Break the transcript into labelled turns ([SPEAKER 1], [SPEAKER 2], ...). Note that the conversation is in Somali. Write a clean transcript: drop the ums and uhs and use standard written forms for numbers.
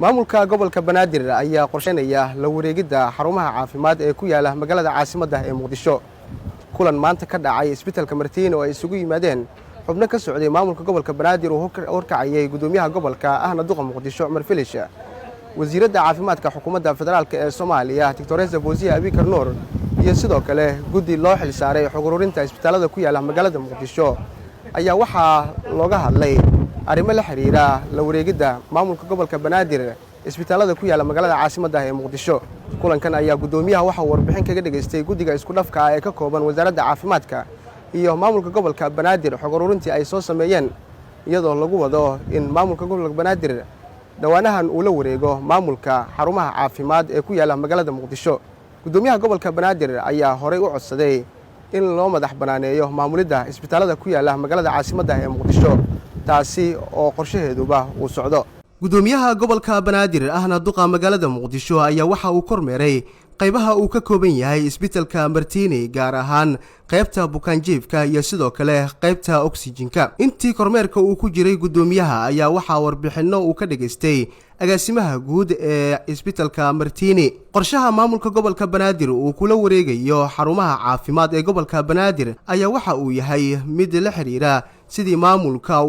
[SPEAKER 1] maamulka gobolka Banaadir ayaa qorsheynaya la wareegida xarumaha caafimaad ee ku yaala magaalada caasimadda ee Muqdisho. kulan maanta ka dhacay isbitaalka Martiin oo ay isugu yimaadeen xubno ka socday maamulka gobolka Banaadir oo horkacayay gudoomiyaha gobolka ahna duqa Muqdisho Umar Filish, wasiiradda caafimaadka xukuumadda federaalka ee Soomaaliya Dr. Fawziya Abikar Nuur iyo sidoo kale guddi loo xil saaray xog ururinta isbitaalada ku yaala magaalada Muqdisho ayaa waxaa looga hadlay arrimo la xiriira la wareegida maamulka gobolka Banaadir isbitaalada ku yaala magaalada caasimadda ee Muqdisho. kulankan ayaa gudoomiyaha waxa uu warbixin kaga dhageystay guddiga isku dhafka ah ee ka kooban wasaaradda caafimaadka iyo maamulka gobolka Banaadir xog ururintii ay soo sameeyeen, iyadoo lagu wado in maamulka gobolka Banaadir dhawaanahan uu la wareego maamulka xarumaha caafimaad ee ku yaala magaalada Muqdisho. gudoomiyaha gobolka Banaadir ayaa horey u codsaday in loo madax banaaneeyo maamulidda isbitaalada ku yaala magaalada caasimadda ee Muqdisho, taasi oo qorshaheeduba uu socdo. gudoomiyaha gobolka Banaadir ahna duqa magaalada Muqdisho ayaa waxa uu kormeeray qaybaha uu ka kooban yahay isbitaalka Martiin, gaar ahaan qaybta bukaanjiifka iyo sidoo kale qaybta oksijiinka. intii kormeerka uu ku jiray gudoomiyaha ayaa waxa warbixino uu ka dhageystay agaasimaha guud ee isbitaalka Martiin. qorshaha maamulka gobolka Banaadir uu kula wareegayo xarumaha caafimaad ee gobolka Banaadir ayaa waxa uu yahay mid la xiriira sidii maamulka